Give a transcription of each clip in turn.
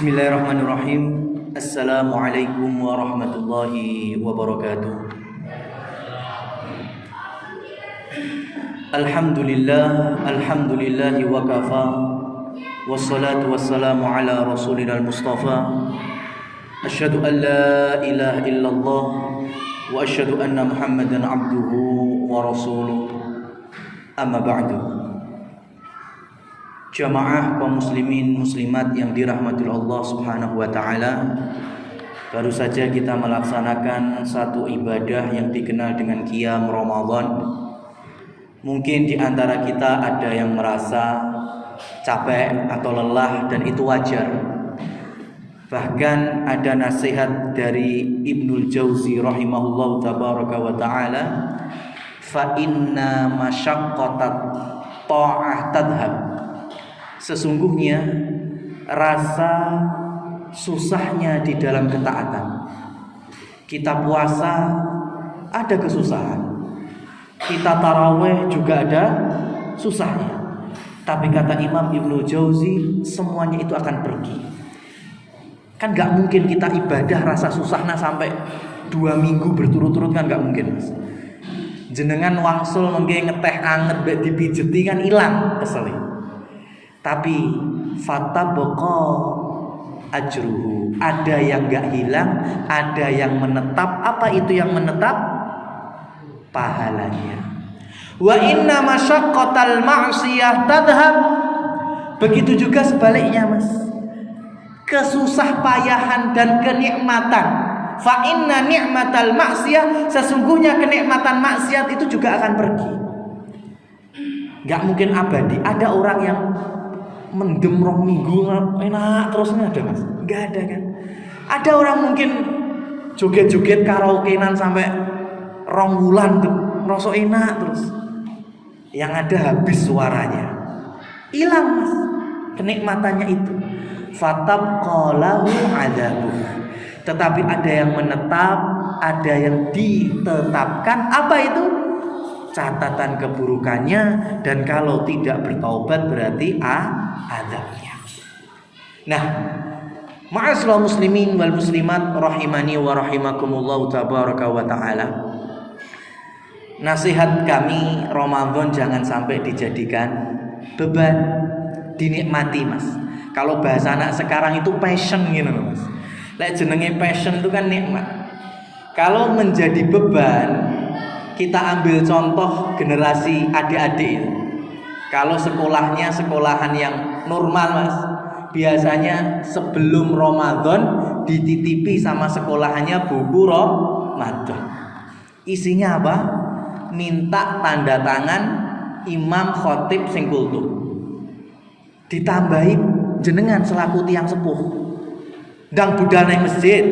Bismillahirrahmanirrahim. Assalamualaikum warahmatullahi wabarakatuh. Alhamdulillahi wa kafa. Wassalatu wassalamu ala rasulina al-mustafa. Asyhadu an la ilaha illallah wa asyhadu anna Muhammadan abduhu wa rasuluh. Amma ba'du. Jamaah kaum muslimin muslimat yang dirahmati Allah Subhanahu wa taala, baru saja kita melaksanakan satu ibadah yang dikenal dengan Qiyam Ramadan. Mungkin di antara kita ada yang merasa capek atau lelah, dan itu wajar. Bahkan ada nasihat dari Ibnul Jauzi rahimahullahu tabaraka wa taala, fa inna masyaqqatat ta'ah tadhhab. Sesungguhnya rasa susahnya di dalam ketaatan. Kita puasa ada kesusahan, kita taraweh juga ada susahnya. Tapi kata Imam Ibnu Jauzi, semuanya itu akan pergi. Kan gak mungkin kita ibadah rasa susahnya sampai 2 minggu berturut-turut, kan gak mungkin, Mas. Jenengan wangsul mengke ngeteh anget mbek dipijeti kan ilang kesel. Tapi fatabqa ajruhu, ada yang gak hilang, ada yang menetap. Apa itu yang menetap? Pahalanya. Wa inna masyaqqatal ma'siyah tadhhab. Begitu juga sebaliknya, Mas. Kesusah payahan dan kenikmatan. Fa inna ni'matal ma'siyah, sesungguhnya kenikmatan maksiat itu juga akan pergi. Gak mungkin abadi. Ada orang yang mendem 2 minggu enak terusnya, ada, Mas? Gak ada, kan? Ada orang mungkin joget-joget karaokean sampai 2 bulan tuh merasa enak terus. Yang ada habis suaranya, hilang, Mas, kenikmatannya itu. Fatabqa lahu adabuh. Tetapi ada yang menetap, ada yang ditetapkan. Apa itu? Catatan keburukannya, dan kalau tidak bertaubat berarti azabnya. Nah, ma'asyiral muslimin wal muslimat rahimani wa rahimakumullah tabaraka wa taala. Nasihat kami, Ramadan jangan sampai dijadikan beban, dinikmati, Mas. Kalau bahasa anak sekarang itu passion gitu, Mas. Lek jenenge passion itu kan nikmat. Kalau menjadi beban, kita ambil contoh generasi adik-adik. Kalau sekolahnya sekolahan yang normal, Mas, biasanya sebelum Ramadan dititipi sama sekolahannya buku Ramadan. Isinya apa? Minta tanda tangan imam khotib sing kultum. Ditambahi jenengan selaku tiang sepuh. Ndang budal nang masjid.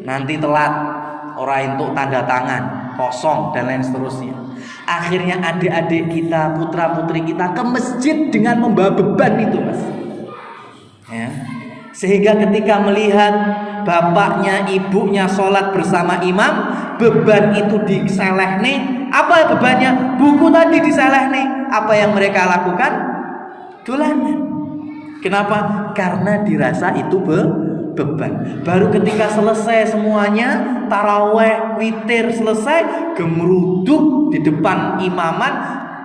Nanti telat ora entuk tanda tangan, kosong, dan lain seterusnya. Akhirnya adik-adik kita, putra-putri kita ke masjid dengan membawa beban itu, Mas. Ya. Sehingga ketika melihat bapaknya, ibunya sholat bersama imam, beban itu diselehne. Apa bebannya? Buku tadi diselehne. Apa yang mereka lakukan? Dolanan. Kenapa? Karena dirasa itu beban. Baru ketika selesai semuanya, taraweh, witir selesai, gemeruduk di depan imaman,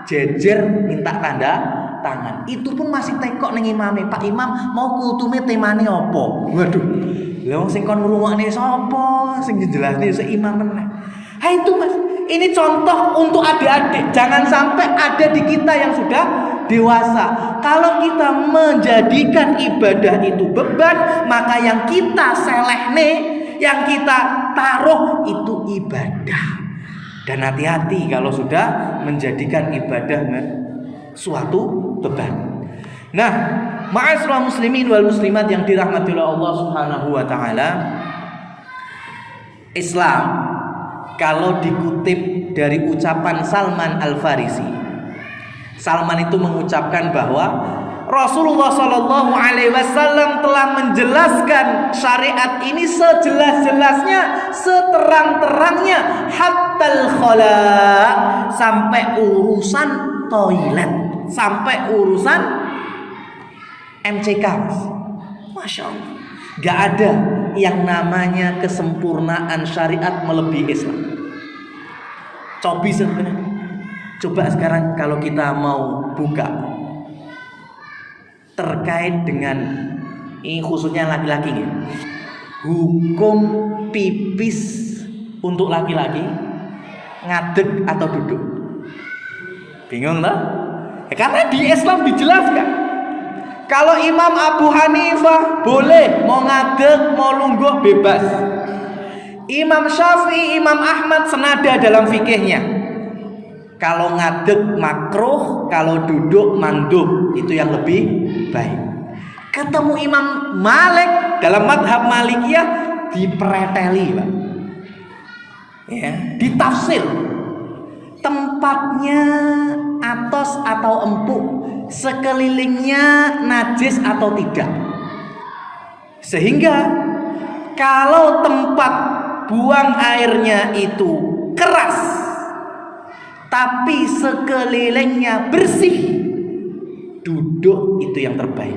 jejer minta tanda tangan. Itu pun masih tekok ning imame. Pak Imam, mau kultume temane opo? Waduh, lha wong sing kon ngrungokne sapa? Sing jelasne se imam meneh. Ha itu, Mas. Ini contoh untuk adik-adik. Jangan sampai ada di kita yang sudah dewasa. Kalau kita menjadikan ibadah itu beban, maka yang kita selehne, yang kita taruh itu ibadah. Dan hati-hati kalau sudah menjadikan ibadah suatu beban. Nah, ma'asyiral muslimin wal muslimat yang dirahmati oleh Allah Subhanahu wa taala, Islam kalau dikutip dari ucapan Salman Al-Farisi, Salman itu mengucapkan bahwa Rasulullah Shallallahu Alaihi Wasallam telah menjelaskan syariat ini sejelas-jelasnya, seterang-terangnya, hatal khala, sampai urusan toilet, sampai urusan MCK. Wah, Masya Allah. Gak ada yang namanya kesempurnaan syariat melebihi Islam. Coba sekarang kalau kita mau buka terkait dengan ini khususnya laki-laki ya. Hukum pipis untuk laki-laki ngadeg atau duduk. Bingung lah? Ya, karena di Islam dijelaskan. Kalau Imam Abu Hanifah boleh mau ngadeg, mau lungguh bebas. Imam Syafi'i, Imam Ahmad senada dalam fikihnya. Kalau ngadeg makruh, kalau duduk mandub, itu yang lebih baik. Ketemu Imam Malik dalam madhab Malikiyah dipreteli, Pak. Ya, ditafsir. Tempatnya atos atau empuk, sekelilingnya najis atau tidak. Sehingga kalau tempat buang airnya itu keras tapi sekelilingnya bersih, duduk itu yang terbaik.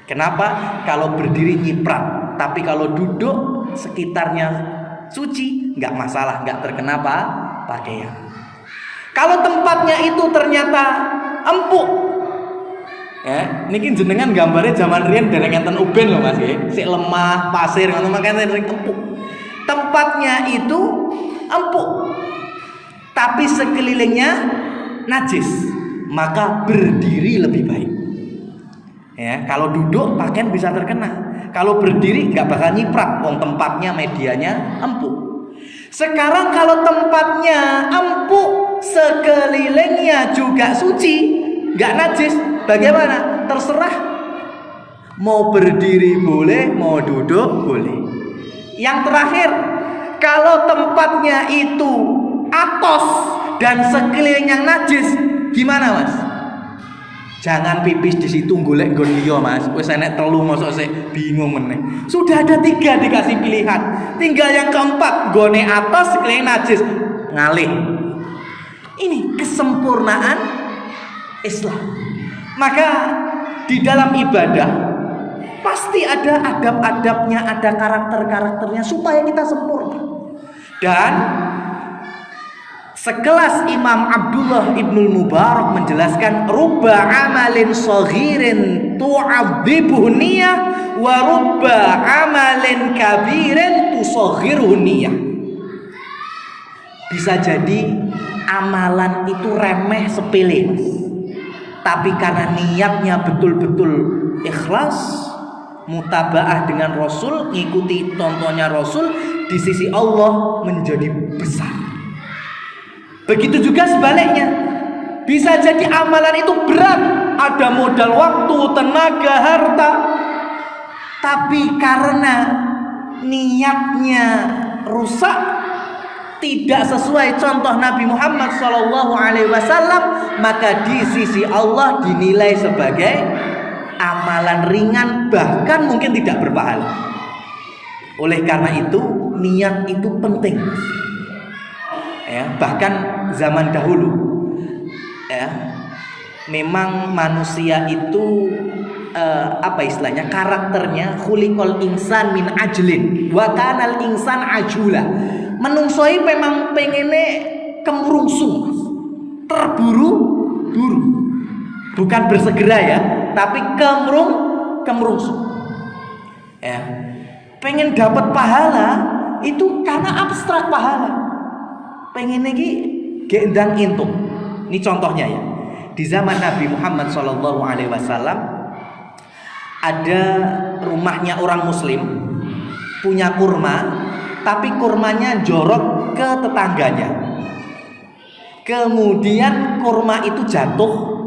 Kenapa? Kalau berdiri nyiprat, tapi kalau duduk sekitarnya suci, nggak masalah, nggak terkena pakaian. Kalau tempatnya itu ternyata empuk, ya, niki jenengan gambarnya zaman riyen dereng enten uben loh Mas, sik lemah, pasir ngono makane sering empuk. Tempatnya itu empuk, tapi sekelilingnya najis, maka berdiri lebih baik. Ya, kalau duduk pakaian bisa terkena. Kalau berdiri nggak bakal nyiprat, tempatnya medianya empuk. Sekarang kalau tempatnya empuk, sekelilingnya juga suci, nggak najis, bagaimana? Terserah. Mau berdiri boleh, mau duduk boleh. Yang terakhir, kalau tempatnya itu atos dan sekelilingnya najis, gimana Mas? Jangan pipis di situ golek nggon liya Mas. Wis enek telu mosok sik bingung meneh. Sudah ada 3 dikasih pilihan. Tinggal yang keempat, gone atos sekeliling najis, ngalih. Ini kesempurnaan Islam. Maka di dalam ibadah pasti ada adab-adabnya, ada karakter-karakternya supaya kita sempurna. Dan sekelas Imam Abdullah Ibnul Mubarak menjelaskan, rubba amalin saghirin tu'adzibuhu niyah wa rubba amalin kabirin tusaghiruhu niyah. Bisa jadi amalan itu remeh sepele, tapi karena niatnya betul-betul ikhlas, mutabaah dengan Rasul, ngikuti contohnya Rasul, di sisi Allah menjadi besar. Begitu juga sebaliknya, bisa jadi amalan itu berat, ada modal waktu, tenaga, harta, tapi karena niatnya rusak, tidak sesuai contoh Nabi Muhammad SAW, maka di sisi Allah dinilai sebagai amalan ringan, bahkan mungkin tidak berpahala. Oleh karena itu, niat itu penting. Ya, bahkan zaman dahulu, ya, memang manusia itu apa istilahnya, karakternya khuliqal insan min ajlin wa kanal insan ajula. Menungsoi memang pengene kemrungsung, terburu-buru, bukan bersegera ya, tapi kemrungsung. Ya, pengen dapat pahala itu karena abstrak pahala. Pengen lagi gendang intuk. Ini contohnya ya. Di zaman Nabi Muhammad SAW ada rumahnya orang Muslim punya kurma, tapi kurmanya jorok ke tetangganya. Kemudian kurma itu jatuh.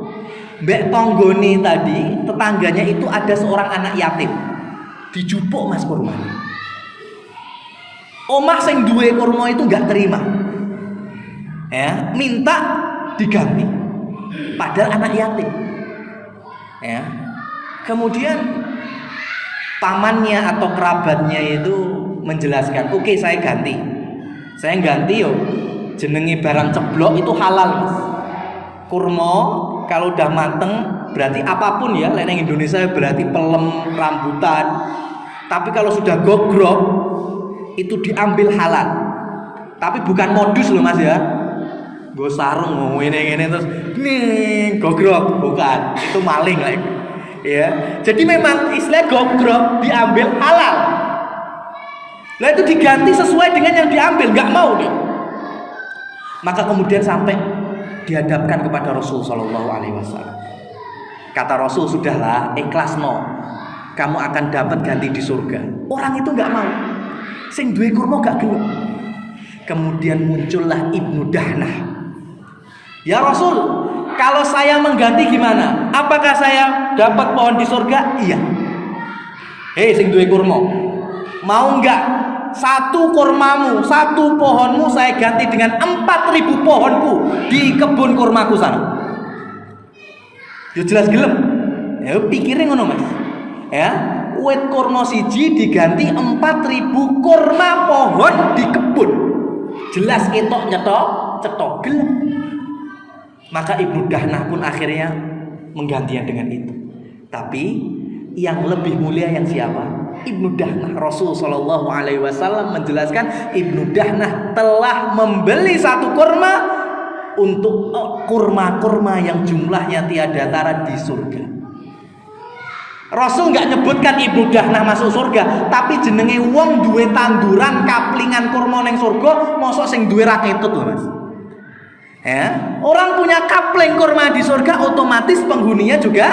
Mbak Tonggoni tadi, tetangganya itu ada seorang anak yatim. Dijupuk Mas kurmanya. Omah sing duwe kurma itu nggak terima. Ya, minta diganti, padahal anak yatim. Ya, kemudian pamannya atau kerabatnya itu menjelaskan, oke, saya ganti yo, jenenge barang ceblok itu halal Mas. Kurma kalau udah mateng berarti apapun ya, lain Indonesia berarti pelem, rambutan. Tapi kalau sudah gogrok itu diambil halal. Tapi bukan modus loh Mas ya. Gue sarung mau ini terus nih gogrok, bukan. Itu maling lah. Ya. Jadi memang istilah gogrok diambil halal. Lah itu diganti sesuai dengan yang diambil, nggak mau dia. Maka kemudian sampai dihadapkan kepada Rasul Shallallahu Alaihi Wasallam. Kata Rasul, sudahlah, ikhlas no, kamu akan dapat ganti di surga. Orang itu nggak mau, sing duwe kurma gak gelem. Kemudian muncullah Ibnu Dahnah. Ya Rasul, kalau saya mengganti gimana? Apakah saya dapat pohon di surga? Iya. Hei sing duwe kurma, mau nggak? Satu kurmamu, satu pohonmu saya ganti dengan 4.000 pohonku di kebun kurmaku sana. Ya jelas gelem. Ya pikirin ngono Mas. Ya, wit kurma siji diganti 4.000 kurma pohon di kebun. Jelas ketok cetok gelem. Maka Ibnu Dahnah pun akhirnya menggantinya dengan itu. Tapi yang lebih mulia yang siapa? Ibnu Dahnah. Rasul Shallallahu Alaihi Wasallam menjelaskan Ibnu Dahnah telah membeli satu kurma untuk kurma-kurma yang jumlahnya tiada tara di surga. Rasul nggak nyebutkan Ibnu Dahnah masuk surga, tapi jenenge wong duwe tanduran kaplingan kurma neng surga, mosok sing duwe ra ketut lho Mas. Ya, orang punya kapling kurma di surga, otomatis penghuninya juga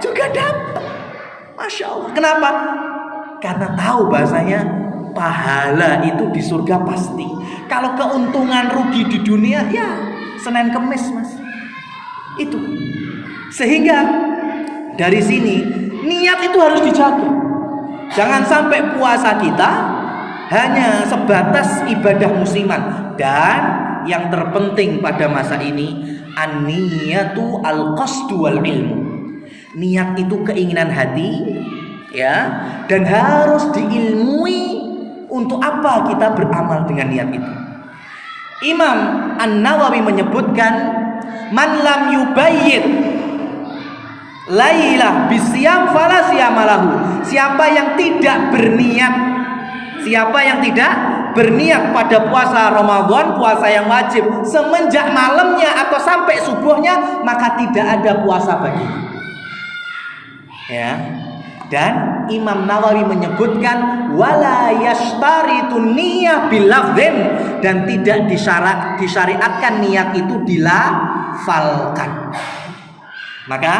dapat. Masya Allah. Kenapa? Karena tahu bahasanya pahala itu di surga pasti. Kalau keuntungan rugi di dunia ya Senin Kemis Mas. Itu. Sehingga dari sini niat itu harus dijaga. Jangan sampai puasa kita hanya sebatas ibadah musiman. Dan yang terpenting pada masa ini an-niyatu al-qasdu wal ilmu. Niat itu keinginan hati, ya, dan harus diilmui untuk apa kita beramal dengan niat itu. Imam An-Nawawi menyebutkan man lam yubayyit lailah bisyam fala siyamalahu. Siapa yang tidak berniat pada puasa Ramadan, puasa yang wajib semenjak malamnya atau sampai subuhnya, maka tidak ada puasa baginya. Ya. Dan Imam Nawawi menyebutkan wala yashtaritu niyyah bilafdhin, dan tidak disyariatkan niat itu dilafalkan. Maka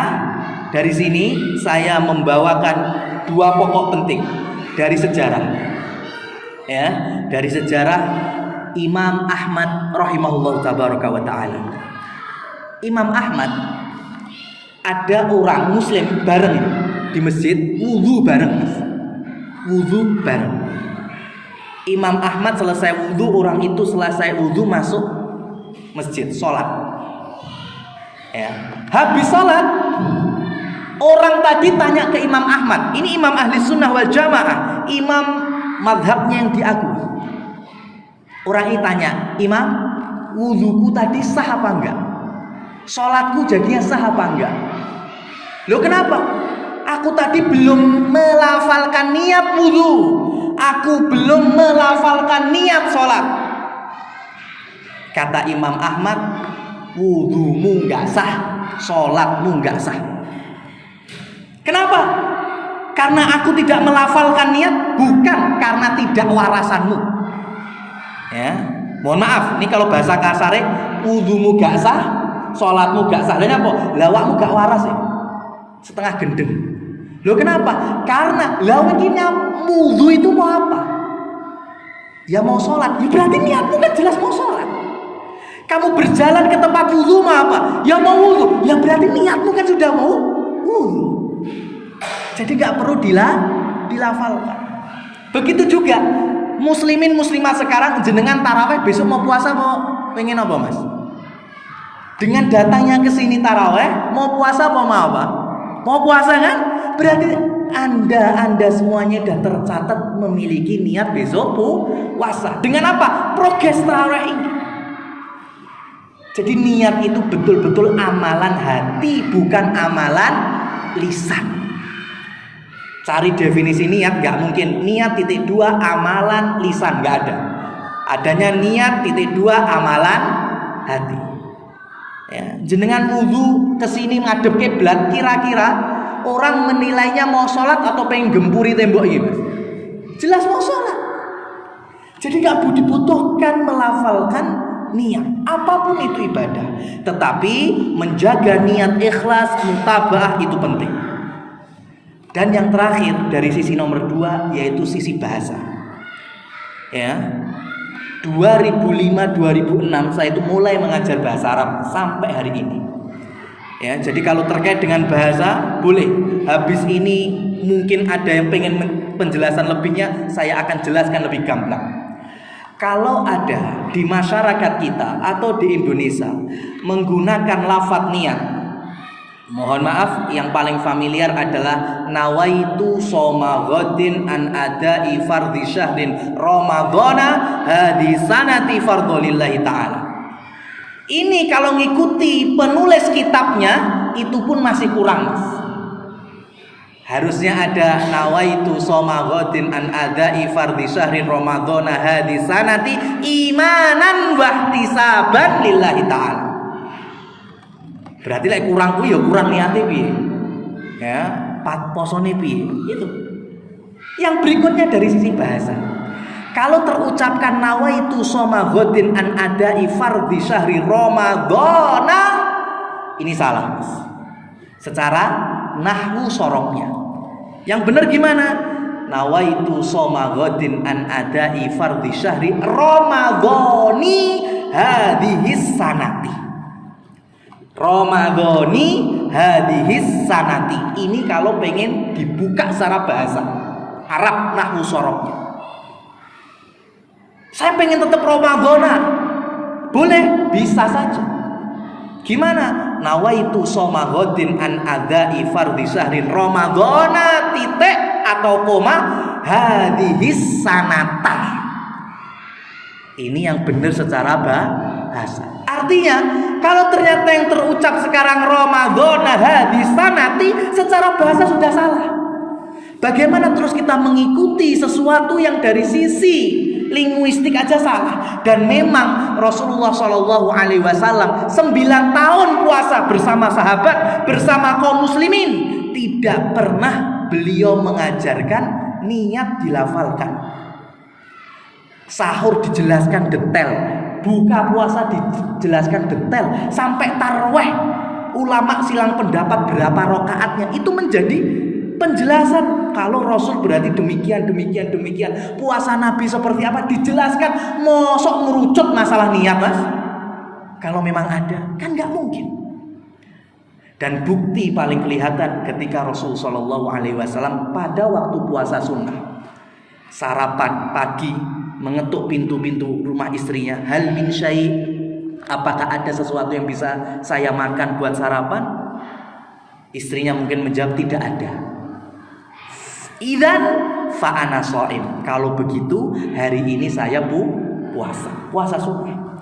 dari sini saya membawakan dua pokok penting dari sejarah. Ya, dari sejarah Imam Ahmad rahimahullah tabaraka wa taala. Imam Ahmad, ada orang muslim bareng di masjid, wudu bareng. Imam Ahmad selesai wudu, orang itu selesai wudu masuk masjid, sholat. Ya. Habis sholat, orang tadi tanya ke Imam Ahmad. Ini Imam ahli sunnah wal jamaah, imam madhabnya yang diakui. Orang ini tanya, Imam, wuduku tadi sah apa enggak? Sholatku jadinya sah apa enggak? Loh kenapa? Aku tadi belum melafalkan niat wudu. Aku belum melafalkan niat sholat. Kata Imam Ahmad, wudumu enggak sah, sholatmu enggak sah. Kenapa? Karena aku tidak melafalkan niat, bukan karena tidak warasanmu. Ya, mohon maaf, ini kalau bahasa kasarnya, wudumu gak sah, sholatmu gak sah. Lalu apa? Lawakmu gak waras ya, setengah gendeng. Loh kenapa? Karena lawaknya wudu itu mau apa? Ya mau sholat. Ya berarti niatmu kan jelas mau sholat. Kamu berjalan ke tempat wudu mau apa? Ya mau wudu. Ya berarti niatmu kan sudah mau wudu. Jadi nggak perlu dilafalkan. Begitu juga muslimin muslimat sekarang, jenengan taraweh besok mau puasa mau pengen apa Mas? Dengan datangnya ke sini taraweh, mau puasa apa mau apa? Mau puasa kan? Berarti anda semuanya sudah tercatat memiliki niat besok puasa. Dengan apa? Progres taraweh ini. Jadi niat itu betul-betul amalan hati, bukan amalan lisan. Cari definisi niat, nggak mungkin. Niat titik dua amalan lisan, nggak ada. Adanya niat titik dua amalan hati. Ya, jenengan wudu kesini ngadep kiblat, kira-kira orang menilainya mau sholat atau pengen gempuri tembok ini? Jelas mau sholat. Jadi nggak dibutuhkan melafalkan niat, apapun itu ibadah. Tetapi menjaga niat ikhlas, mutabaah itu penting. Dan yang terakhir dari sisi nomor 2 yaitu sisi bahasa. Ya, 2005-2006 saya itu mulai mengajar bahasa Arab sampai hari ini. Ya, jadi kalau terkait dengan bahasa boleh. Habis ini mungkin ada yang pengen penjelasan lebihnya, saya akan jelaskan lebih gamblang. Kalau ada di masyarakat kita atau di Indonesia menggunakan lafadz niat, mohon maaf, yang paling familiar adalah nawaitu soma ghadin an adai fardhi syahrin ramadhana hadisanati fardholillahi ta'ala. Ini kalau ngikuti penulis kitabnya itu pun masih kurang, Mas. Harusnya ada nawaitu soma ghadin an adai fardhi syahrin ramadhana hadisanati imanan wahtisaban lillahi ta'ala. Berarti lek kurang ku ya kurang niate piye. Ya, posone piye? Itu. Yang berikutnya dari sisi bahasa. Kalau terucapkan nawaitu soma ghadin an adai fardhi syahri ramadhana, ini salah, Mas. Secara nahwu soroknya. Yang benar gimana? Nawaitu soma ghadin an adai fardhi syahri ramadhani hadhis sanati. Ramadhani hadhis sanati. Ini kalau pengen dibuka secara bahasa Arab nahwu soroknya. Saya pengen tetap Ramadhana. Boleh, bisa saja. Gimana? Nawaitu soma ghadin an adai fardhi syahrin ramadhana titik atau koma hadhis sanata. Ini yang benar secara bahasa. Artinya kalau ternyata yang terucap sekarang ramadhana hadhis sanati, secara bahasa sudah salah. Bagaimana terus kita mengikuti sesuatu yang dari sisi linguistik aja salah? Dan memang Rasulullah SAW 9 tahun puasa bersama sahabat, bersama kaum muslimin, tidak pernah beliau mengajarkan niat dilafalkan. Sahur dijelaskan detail, buka puasa dijelaskan detail, sampai tarawih ulama silang pendapat berapa rakaatnya, itu menjadi penjelasan. Kalau Rasul berarti demikian. Puasa Nabi seperti apa dijelaskan. Mosok merucut masalah niat, Mas? Kalau memang ada, kan nggak mungkin. Dan bukti paling kelihatan ketika Rasul SAW pada waktu puasa sunnah, sarapan pagi, mengetuk pintu-pintu rumah istrinya, hal min syai', apakah ada sesuatu yang bisa saya makan buat sarapan? Istrinya mungkin menjawab tidak ada. Idzan fa ana shaim. Kalau begitu hari ini saya puasa sunnah.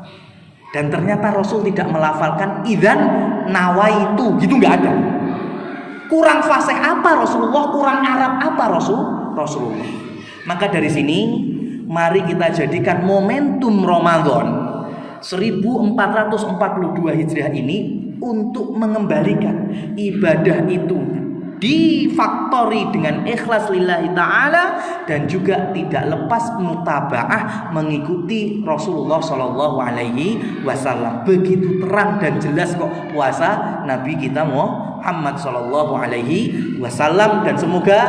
Dan ternyata Rasul tidak melafalkan idzan nawaitu, gitu nggak ada. Kurang fasih apa Rasulullah? Kurang Arab apa Rasulullah? Maka dari sini mari kita jadikan momentum Ramadan 1442 Hijriah ini untuk mengembalikan ibadah itu difaktori dengan ikhlas lillahi ta'ala, dan juga tidak lepas mutabaah mengikuti Rasulullah SAW. Begitu terang dan jelas kok puasa Nabi kita Muhammad SAW. Dan semoga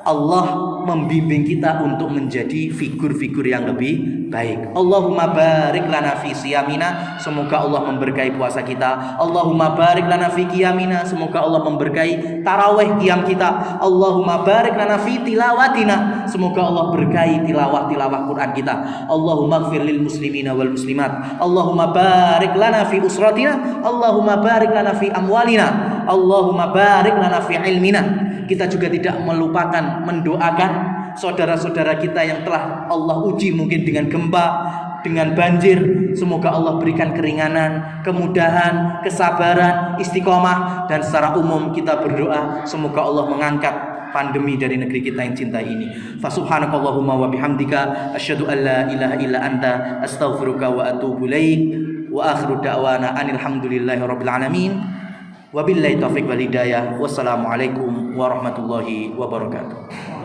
Allah membimbing kita untuk menjadi figur-figur yang lebih baik. Allahumma barik lana fi siyamina, semoga Allah memberkahi puasa kita. Allahumma barik lana fi qiyamina, semoga Allah memberkahi tarawih qiyam kita. Allahumma barik lana fi tilawatina, semoga Allah berkahi tilawah Quran kita. Allahumma ighfir lil muslimina wal muslimat. Allahumma barik lana fi usratina, Allahumma barik lana fi amwalina, Allahumma barik lana fi ilmina. Kita juga tidak melupakan mendoakan saudara-saudara kita yang telah Allah uji mungkin dengan gempa, dengan banjir, semoga Allah berikan keringanan, kemudahan, kesabaran, istiqomah, dan secara umum kita berdoa semoga Allah mengangkat pandemi dari negeri kita yang cinta ini. Fasubhanakallahumma wa bihamdika asyhadu an la ilaha illa anta astaghfiruka wa atubu ilaik. Wa akhiru da'wana anil hamdulillahi rabbil alamin. Wabillahi taufiq wal hidayah. Wassalamualaikum warahmatullahi wabarakatuh.